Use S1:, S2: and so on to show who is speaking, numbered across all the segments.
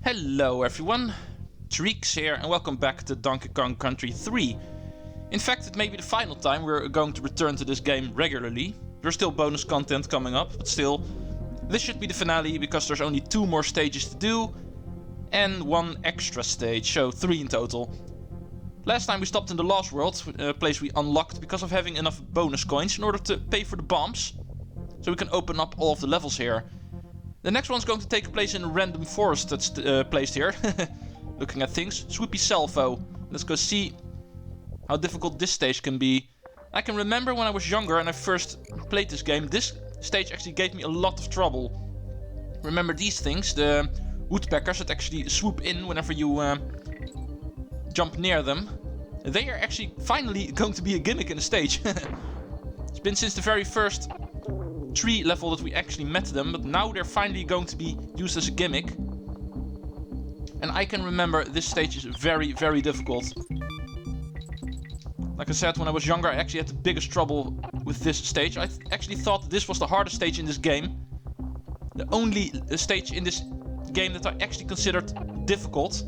S1: Hello everyone, Treecks here and welcome back to Donkey Kong Country 3. In fact, it may be the final time we're going to return to this game regularly. There's still bonus content coming up, but still, this should be the finale because there's only 2 more stages to do and 1 extra stage, so 3 in total. Last time we stopped in the Lost World, a place we unlocked because of having enough bonus coins in order to pay for the bombs, so we can open up all of the levels here. The next one's going to take place in a random forest that's placed here. Looking at things. Swoopy Salvo. Let's go see how difficult this stage can be. I can remember when I was younger and I first played this game, this stage actually gave me a lot of trouble. Remember these things, the woodpeckers that actually swoop in whenever you jump near them. They are actually finally going to be a gimmick in the stage. It's been since the very first tree level that we actually met them, but now they're finally going to be used as a gimmick. And I can remember this stage is very, very difficult. Like I said, when I was younger I actually had the biggest trouble with this stage. I actually thought this was the hardest stage in this game. The only stage in this game that I actually considered difficult.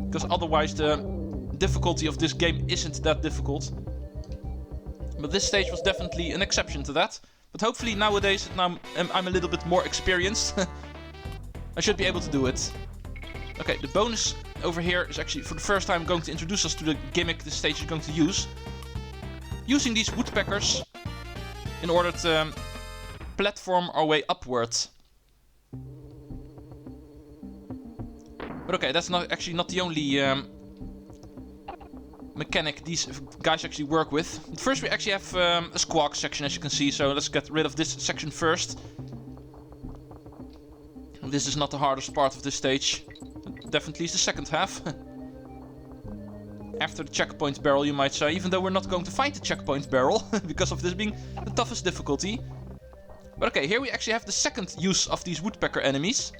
S1: Because otherwise the difficulty of this game isn't that difficult. But this stage was definitely an exception to that. But hopefully nowadays, now I'm a little bit more experienced, I should be able to do it. Okay, the bonus over here is actually for the first time going to introduce us to the gimmick this stage is going to use. Using these woodpeckers in order to platform our way upwards. But okay, that's not the only mechanic these guys actually work with. But first we actually have a squawk section, as you can see, so let's get rid of this section first. This is not the hardest part of this stage. It definitely is the second half. After the checkpoint barrel, you might say, even though we're not going to find the checkpoint barrel because of this being the toughest difficulty. But okay, here we actually have the second use of these woodpecker enemies.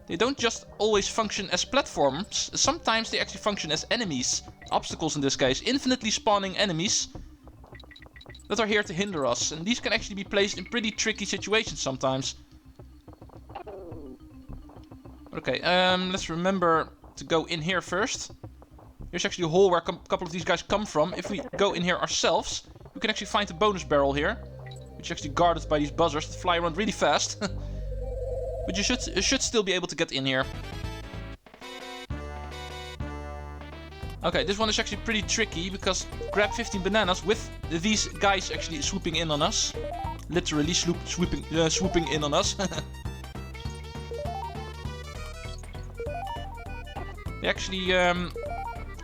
S1: They don't just always function as platforms, sometimes they actually function as enemies. Obstacles in this case, infinitely spawning enemies that are here to hinder us. And these can actually be placed in pretty tricky situations sometimes. Okay, let's remember to go in here first. Here's actually a hole where a couple of these guys come from. If we go in here ourselves, we can actually find a bonus barrel here, which is actually guarded by these buzzers that fly around really fast. But you should still be able to get in here. Okay, this one is actually pretty tricky because grab 15 bananas with these guys actually swooping in on us. Literally swooping in on us. They actually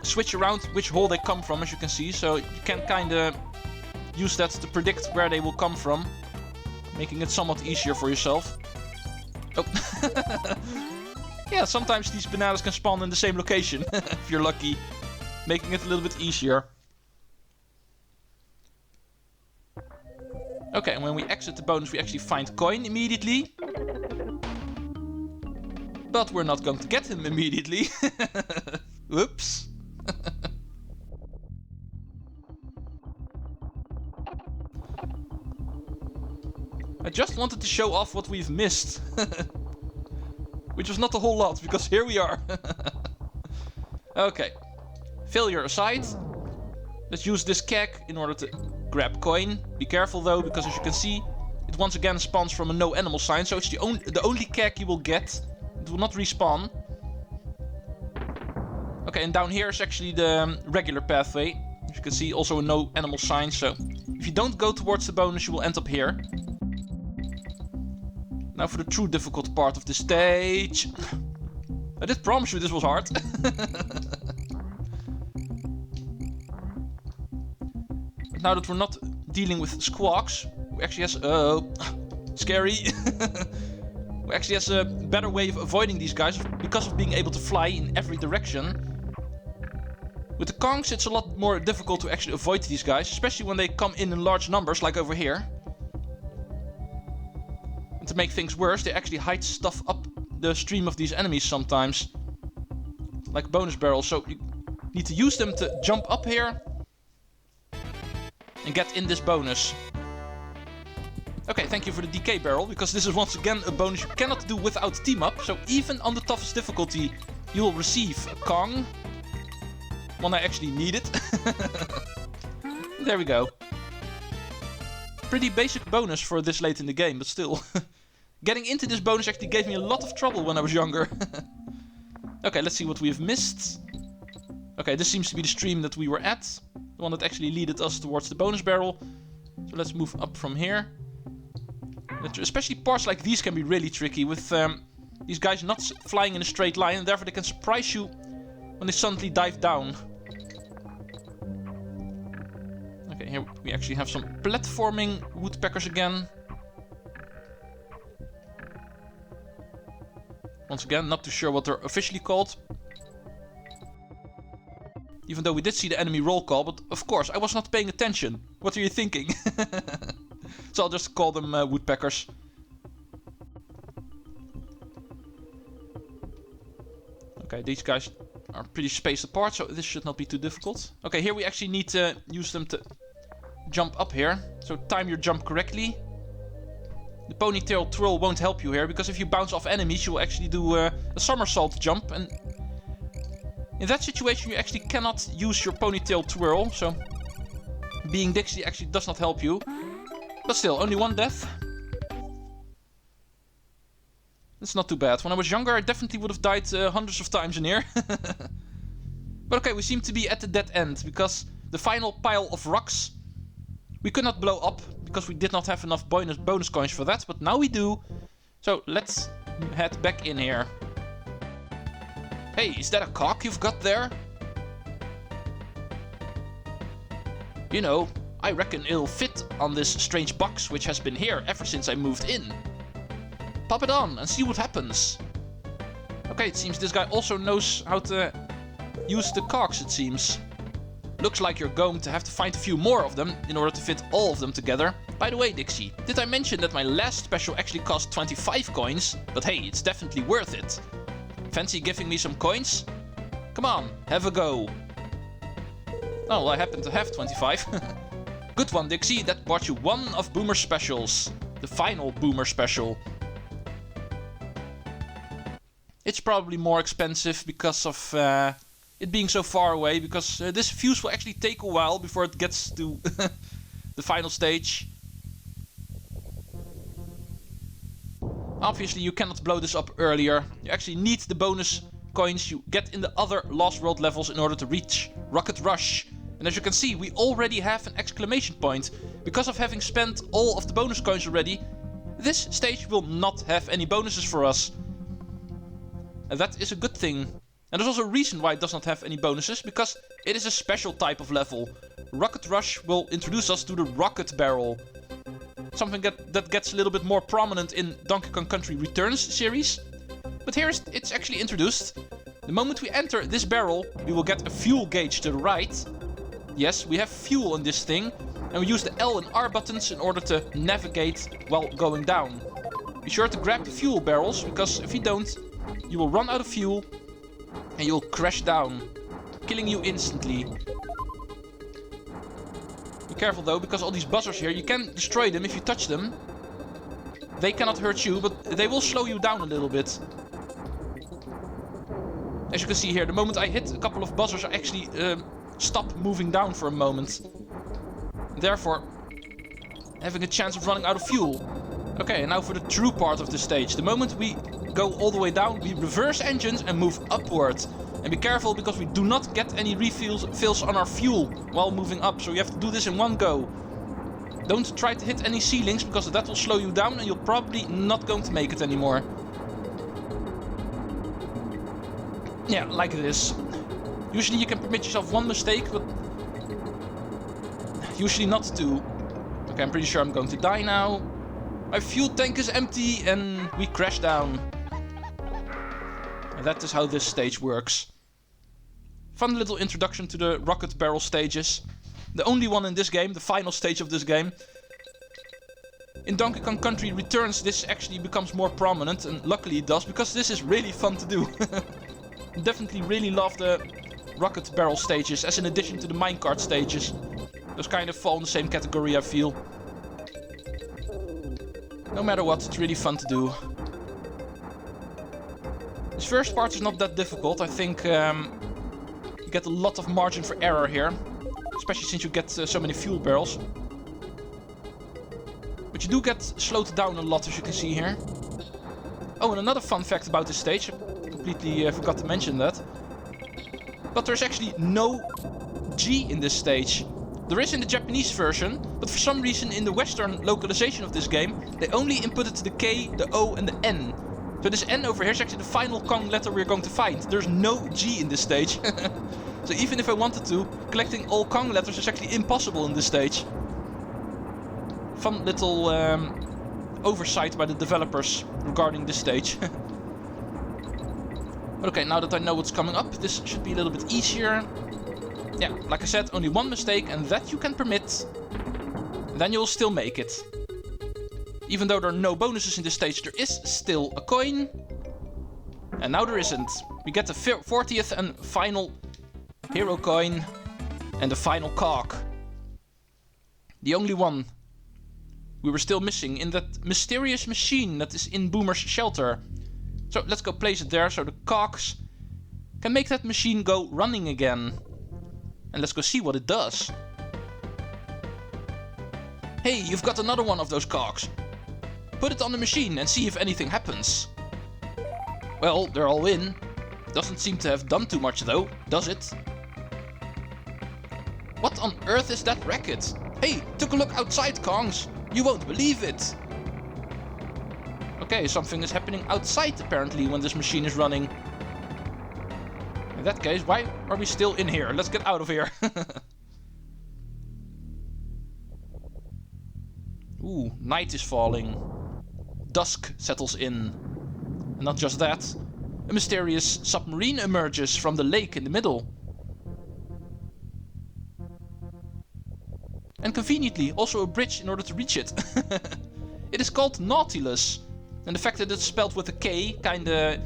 S1: switch around which hole they come from, as you can see. So you can kinda use that to predict where they will come from, making it somewhat easier for yourself. Oh. Yeah, sometimes these bananas can spawn in the same location, if you're lucky, making it a little bit easier. Okay, and when we exit the bonus we actually find coin immediately. But we're not going to get him immediately. Whoops. I just wanted to show off what we've missed. Which was not a whole lot, because here we are. Okay. Failure aside. Let's use this keg in order to grab coin. Be careful though, because as you can see, it once again spawns from a no animal sign. So it's the only keg you will get. It will not respawn. Okay, and down here is actually the regular pathway. As you can see, also a no animal sign. So if you don't go towards the bonus, you will end up here. Now for the true difficult part of the stage. I did promise you this was hard. But now that we're not dealing with squawks, we actually has... Oh, scary. We actually has a better way of avoiding these guys because of being able to fly in every direction. With the Kongs it's a lot more difficult to actually avoid these guys, especially when they come in large numbers like over here. And to make things worse, they actually hide stuff up the stream of these enemies sometimes. Like bonus barrels, so you need to use them to jump up here and get in this bonus. Okay, thank you for the DK barrel, because this is once again a bonus you cannot do without team up. So even on the toughest difficulty, you will receive a Kong. One I actually needed. There we go. Pretty basic bonus for this late in the game, but still. Getting into this bonus actually gave me a lot of trouble when I was younger. Okay, let's see what we have missed. Okay, this seems to be the stream that we were at. The one that actually led us towards the bonus barrel. So let's move up from here. Especially parts like these can be really tricky with these guys not flying in a straight line, and therefore they can surprise you when they suddenly dive down. Okay, here we actually have some platforming woodpeckers again. Once again, not too sure what they're officially called. Even though we did see the enemy roll call, but of course I was not paying attention. What are you thinking? So I'll just call them woodpeckers. Okay, these guys are pretty spaced apart, so this should not be too difficult. Okay, here we actually need to use them to jump up here. So time your jump correctly. The ponytail twirl won't help you here, because if you bounce off enemies, you will actually do a somersault jump. And in that situation, you actually cannot use your ponytail twirl. So being Dixie actually does not help you. But still, only one death. That's not too bad. When I was younger, I definitely would have died hundreds of times in here. But okay, we seem to be at the dead end, because the final pile of rocks we could not blow up, because we did not have enough bonus coins for that, but now we do. So let's head back in here. Hey, is that a cog you've got there? You know, I reckon it'll fit on this strange box which has been here ever since I moved in. Pop it on and see what happens. Okay, it seems this guy also knows how to use the cogs, it seems. Looks like you're going to have to find a few more of them in order to fit all of them together. By the way, Dixie, did I mention that my last special actually cost 25 coins? But hey, it's definitely worth it. Fancy giving me some coins? Come on, have a go. Oh, well, I happen to have 25. Good one, Dixie. That bought you one of Boomer's specials. The final Boomer special. It's probably more expensive because of it being so far away, because this fuse will actually take a while before it gets to the final stage. Obviously you cannot blow this up earlier. You actually need the bonus coins you get in the other Lost World levels in order to reach Rocket Rush. And as you can see, we already have an exclamation point. Because of having spent all of the bonus coins already, this stage will not have any bonuses for us. And that is a good thing. And there's also a reason why it does not have any bonuses, because it is a special type of level. Rocket Rush will introduce us to the Rocket Barrel. Something that gets a little bit more prominent in Donkey Kong Country Returns series. But here it's actually introduced. The moment we enter this barrel, we will get a fuel gauge to the right. Yes, we have fuel in this thing. And we use the L and R buttons in order to navigate while going down. Be sure to grab the fuel barrels, because if you don't, you will run out of fuel. And you'll crash down, killing you instantly. Be careful though, because all these buzzers here, you can destroy them if you touch them. They cannot hurt you, but they will slow you down a little bit. As you can see here, the moment I hit a couple of buzzers, I actually stop moving down for a moment. Therefore, having a chance of running out of fuel. Okay, and now for the true part of the stage. The moment we go all the way down, we reverse engines and move upward. And be careful, because we do not get any refills on our fuel while moving up. So you have to do this in one go. Don't try to hit any ceilings, because that will slow you down and you're probably not going to make it anymore. Yeah, like this. Usually you can permit yourself one mistake, but usually not two. Okay, I'm pretty sure I'm going to die now. My fuel tank is empty and we crash down. And that is how this stage works. Fun little introduction to the Rocket Barrel stages. The only one in this game, the final stage of this game. In Donkey Kong Country Returns, this actually becomes more prominent, and luckily it does, because this is really fun to do. Definitely really love the Rocket Barrel stages, as in addition to the minecart stages. Those kind of fall in the same category, I feel. No matter what, it's really fun to do. This first part is not that difficult. I think you get a lot of margin for error here. Especially since you get so many fuel barrels. But you do get slowed down a lot, as you can see here. Oh, and another fun fact about this stage. I completely forgot to mention that. But there's actually no G in this stage. There is in the Japanese version, but for some reason in the Western localization of this game, they only inputted the K, the O and the N. So this N over here is actually the final Kong letter we're going to find. There's no G in this stage. So even if I wanted to, collecting all Kong letters is actually impossible in this stage. Fun little oversight by the developers regarding this stage. Okay, now that I know what's coming up, this should be a little bit easier. Yeah, like I said, only one mistake and that you can permit. Then you'll still make it. Even though there are no bonuses in this stage, there is still a coin. And now there isn't. We get the 40th and final hero coin. And the final cog. The only one we were still missing in that mysterious machine that is in Boomer's shelter. So let's go place it there so the cogs can make that machine go running again. And let's go see what it does. Hey, you've got another one of those cogs. Put it on the machine and see if anything happens. Well, they're all in. Doesn't seem to have done too much though, does it? What on earth is that racket? Hey, took a look outside, Kongs. You won't believe it. Okay, something is happening outside apparently when this machine is running. In that case, why are we still in here? Let's get out of here. Ooh, night is falling. Dusk settles in. And not just that, a mysterious submarine emerges from the lake in the middle. And conveniently, also a bridge in order to reach it. It is called Knautilus. And the fact that it's spelled with a K kinda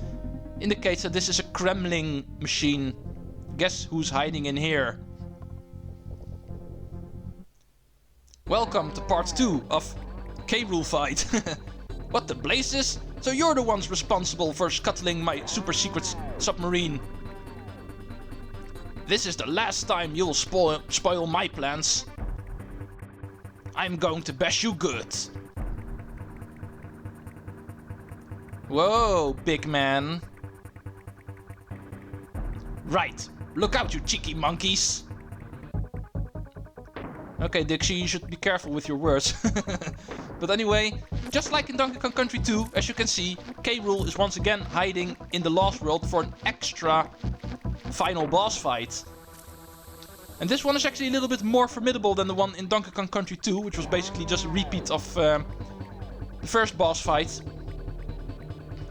S1: indicates that this is a Kremling machine. Guess who's hiding in here? Welcome to part 2 of K-Rool fight. What the blazes? So you're the ones responsible for scuttling my super secret submarine. This is the last time you'll spoil my plans. I'm going to bash you good. Whoa, big man. Right, look out you cheeky monkeys. Okay, Dixie, you should be careful with your words. But anyway, just like in Donkey Kong Country 2, as you can see, K-Rool is once again hiding in the Lost World for an extra final boss fight. And this one is actually a little bit more formidable than the one in Donkey Kong Country 2, which was basically just a repeat of the first boss fight.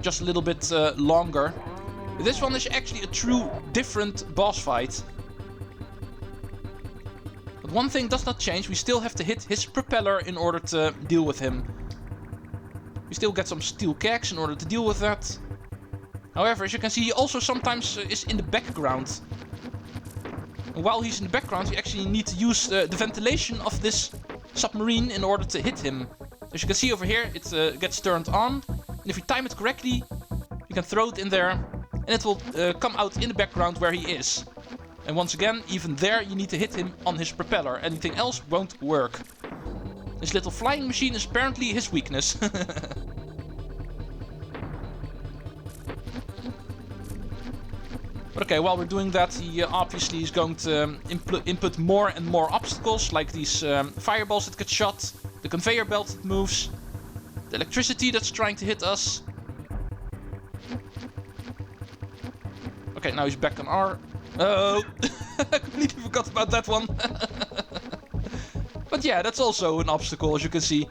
S1: Just a little bit longer. This one is actually a true different boss fight. But one thing does not change, we still have to hit his propeller in order to deal with him. We still get some steel kegs in order to deal with that. However, as you can see, he also sometimes is in the background. And while he's in the background, you actually need to use the ventilation of this submarine in order to hit him. As you can see over here, it gets turned on. And if you time it correctly, you can throw it in there. And it will come out in the background where he is. And once again, even there you need to hit him on his propeller. Anything else won't work. This little flying machine is apparently his weakness. But okay, while we're doing that, he obviously is going to input more and more obstacles, like these fireballs that get shot, the conveyor belt that moves, the electricity that's trying to hit us. Okay, now he's back on our... Oh, I completely forgot about that one. But yeah, that's also an obstacle, as you can see.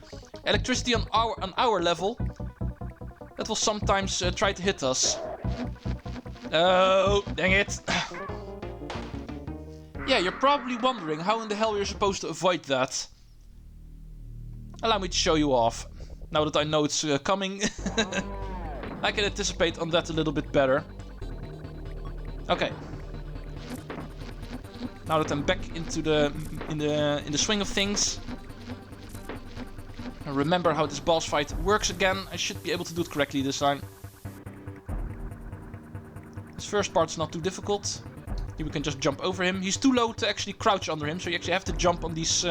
S1: Electricity on our level. That will sometimes try to hit us. Oh, dang it. Yeah, you're probably wondering how in the hell you're supposed to avoid that. Allow me to show you off. Now that I know it's coming, I can anticipate on that a little bit better. Okay. Now that I'm back into the swing of things, Remember how this boss fight works again. I should be able to do it correctly this time. This first part's not too difficult. Here we can just jump over him. He's too low to actually crouch under him, so you actually have to jump on these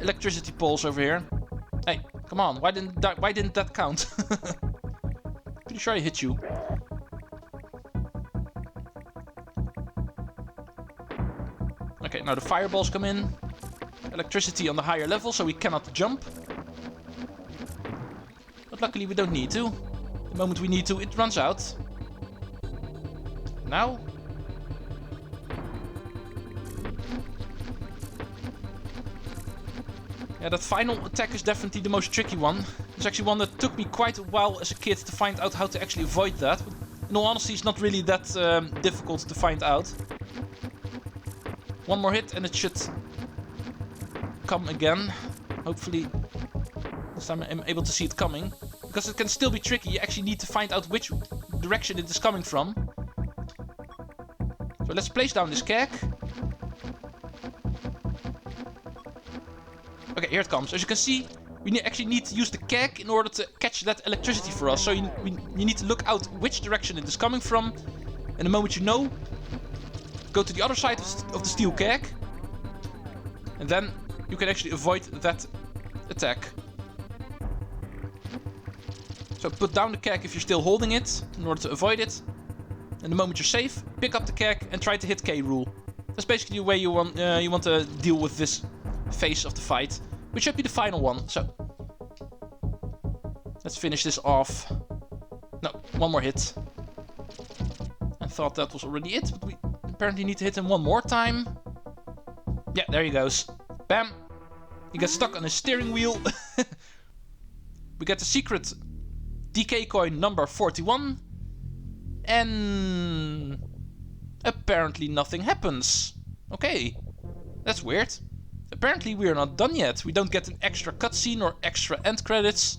S1: electricity poles over here. Hey, come on, why didn't that count? Pretty sure I hit you. Okay, now the fireballs come in. Electricity on the higher level, so we cannot jump. But luckily we don't need to. The moment we need to, it runs out. Now. Yeah, that final attack is definitely the most tricky one. It's actually one that took me quite a while as a kid to find out how to actually avoid that. But in all honesty, it's not really that difficult to find out. One more hit and it should come again. Hopefully this time I'm able to see it coming. Because it can still be tricky, you actually need to find out which direction it is coming from. So let's place down this keg. Okay, here it comes. As you can see, we actually need to use the keg in order to catch that electricity for us. So you need to look out which direction it is coming from. And the moment you know, go to the other side of the steel keg. And then you can actually avoid that attack. So put down the keg if you're still holding it, in order to avoid it. And the moment you're safe, pick up the keg and try to hit Rool. That's basically the way you want to deal with this phase of the fight, which should be the final one. So let's finish this off. No, one more hit. I thought that was already it, but we apparently need to hit him one more time. Yeah, there he goes. Bam! He gets stuck on his steering wheel. We get the secret DK coin number 41. And apparently nothing happens. Okay, that's weird. Apparently we are not done yet. We don't get an extra cutscene or extra end credits.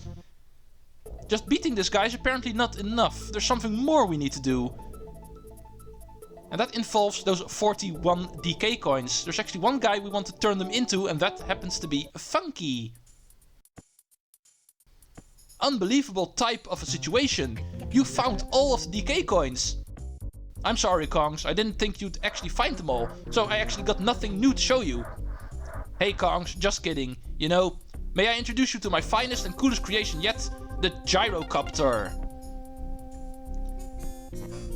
S1: Just beating this guy is apparently not enough. There's something more we need to do. And that involves those 41 DK coins. There's actually one guy we want to turn them into, and that happens to be Funky. Unbelievable type of a situation. You found all of the DK coins. I'm sorry, Kongs. I didn't think you'd actually find them all. So I actually got nothing new to show you. Hey, Kongs, just kidding. You know, may I introduce you to my finest and coolest creation yet? The Gyrocopter.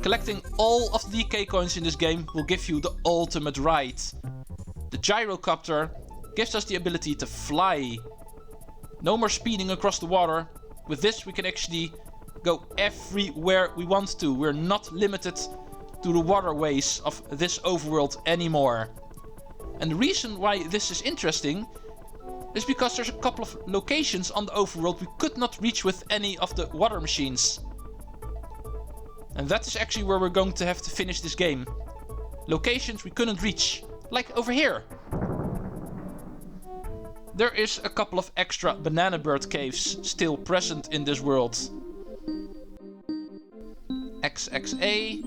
S1: Collecting all of the DK coins in this game will give you the ultimate ride. The Gyrocopter gives us the ability to fly. No more speeding across the water. With this we can actually go everywhere we want to. We're not limited to the waterways of this overworld anymore. And the reason why this is interesting is because there's a couple of locations on the overworld we could not reach with any of the water machines. And that is actually where we're going to have to finish this game. Locations we couldn't reach, like over here. There is a couple of extra banana bird caves still present in this world. XXA,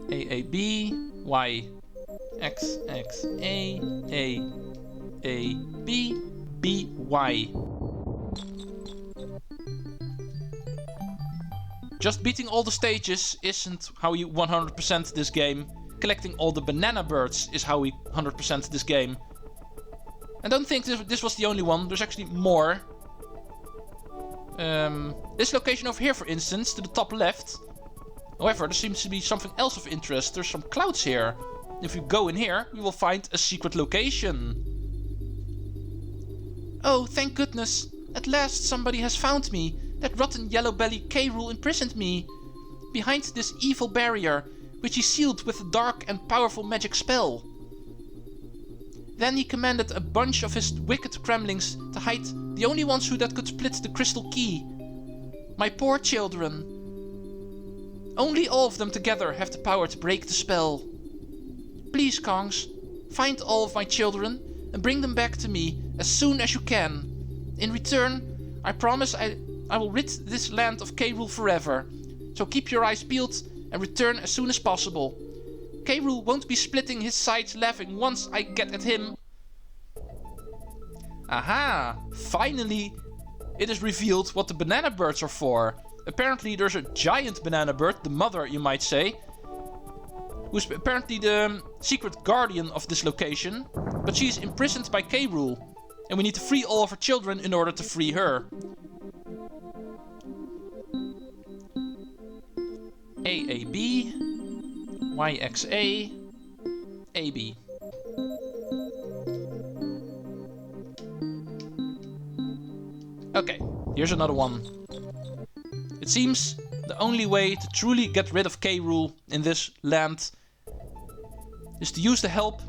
S1: AAB, Y, XXA, AAB, BY. Just beating all the stages isn't how you 100% this game. Collecting all the banana birds is how we 100% this game. And don't think this was the only one, there's actually more. This location over here, for instance, to the top left. However, there seems to be something else of interest. There's some clouds here. If we go in here, we will find a secret location. Oh, thank goodness. At last somebody has found me. That rotten yellow belly Rool imprisoned me. Behind this evil barrier, which he sealed with a dark and powerful magic spell. Then he commanded a bunch of his wicked Kremlings to hide the only ones who that could split the crystal key. My poor children. Only all of them together have the power to break the spell. Please, Kongs, find all of my children and bring them back to me as soon as you can. In return, I promise I will rid this land of Rool forever. So keep your eyes peeled and return as soon as possible. Rool won't be splitting his sides laughing once I get at him. Aha! Finally, it is revealed what the banana birds are for. Apparently there's a giant banana bird, the mother you might say, who's apparently the secret guardian of this location, but she's imprisoned by Rool, and we need to free all of her children in order to free her. AAB, YXA, AB. Okay, here's another one. It seems the only way to truly get rid of Rool in this land is to use the help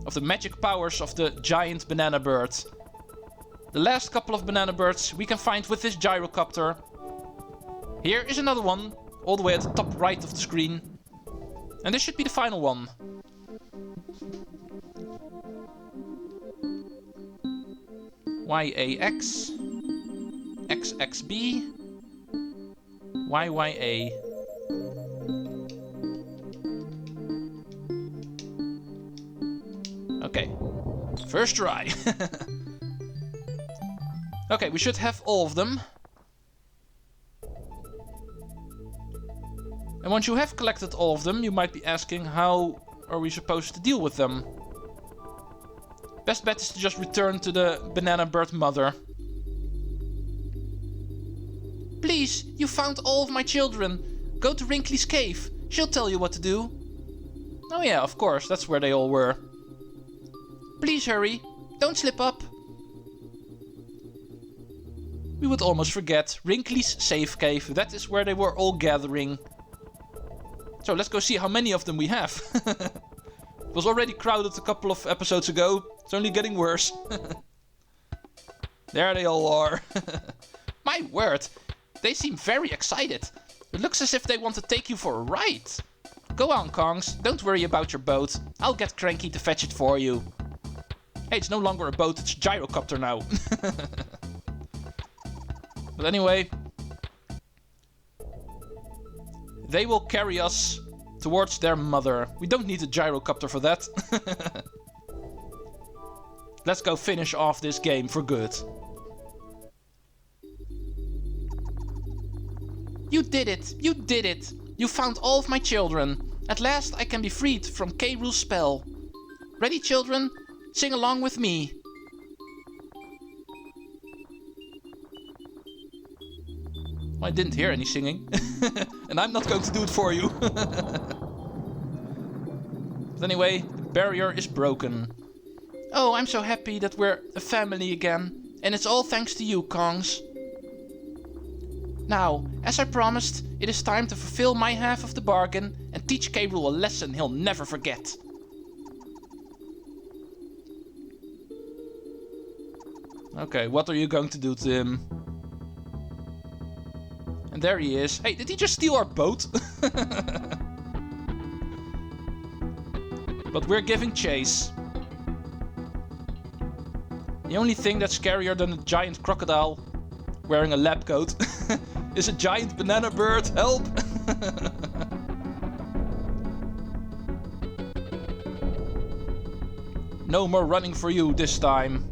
S1: of the magic powers of the giant banana bird. The last couple of banana birds we can find with this gyrocopter. Here is another one, all the way at the top right of the screen. And this should be the final one. YAX, XXB, YYA. Okay, first try. Okay, we should have all of them. And once you have collected all of them, you might be asking, how are we supposed to deal with them? Best bet is to just return to the banana bird mother. Please, you found all of my children. Go to Wrinkly's cave. She'll tell you what to do. Oh yeah, of course, that's where they all were. Please hurry. Don't slip up. We would almost forget. Wrinkly's safe cave. That is where they were all gathering. So let's go see how many of them we have. It was already crowded a couple of episodes ago. It's only getting worse. There they all are. My word. They seem very excited. It looks as if they want to take you for a ride. Go on, Kongs. Don't worry about your boat. I'll get Cranky to fetch it for you. Hey, it's no longer a boat, it's a gyrocopter now. But anyway, they will carry us towards their mother. We don't need a gyrocopter for that. Let's go finish off this game for good. You did it! You did it! You found all of my children. At last I can be freed from Rool's spell. Ready, children? Sing along with me. Well, I didn't hear any singing. And I'm not going to do it for you. But anyway, the barrier is broken. Oh, I'm so happy that we're a family again. And it's all thanks to you, Kongs. Now, as I promised, it is time to fulfill my half of the bargain and teach Rool a lesson he'll never forget. Okay, what are you going to do to him? And there he is. Hey, did he just steal our boat? But we're giving chase. The only thing that's scarier than a giant crocodile wearing a lab coat is a giant banana bird. Help! No more running for you this time.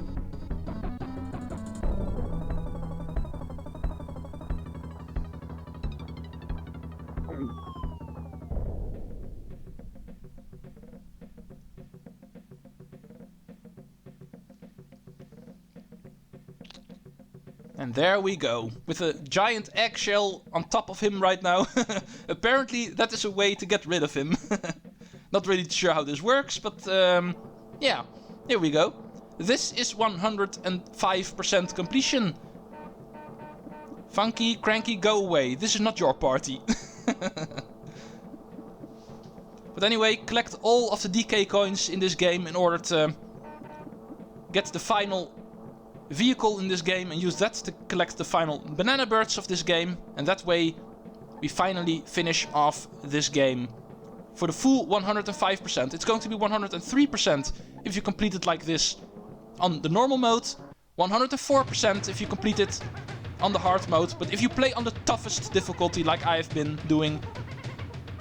S1: And there we go, with a giant eggshell on top of him right now. Apparently that is a way to get rid of him. Not really sure how this works, but yeah, here we go. This is 105% completion. Funky, Cranky, go away. This is not your party. But anyway, collect all of the DK coins in this game in order to get the final vehicle in this game and use that to collect the final banana birds of this game, and that way we finally finish off this game for the full 105%. It's going to be 103% if you complete it like this on the normal mode, 104% if you complete it on the hard mode, but if you play on the toughest difficulty like I have been doing,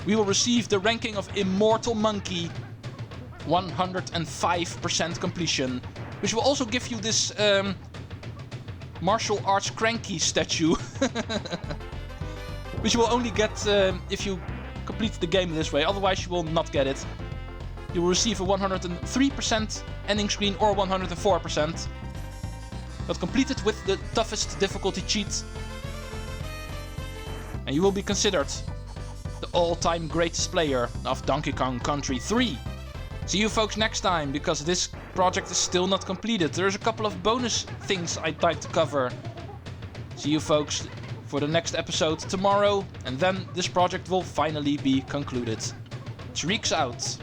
S1: we will receive the ranking of Immortal Monkey, 105% completion. which will also give you this martial arts cranky statue, which you will only get if you complete the game this way, otherwise you will not get it. You will receive a 103% ending screen or 104%, but complete it with the toughest difficulty cheat, and you will be considered the all-time greatest player of Donkey Kong Country 3. See you folks next time, because this project is still not completed. There's a couple of bonus things I'd like to cover. See you folks for the next episode tomorrow, and then this project will finally be concluded. Treecks out.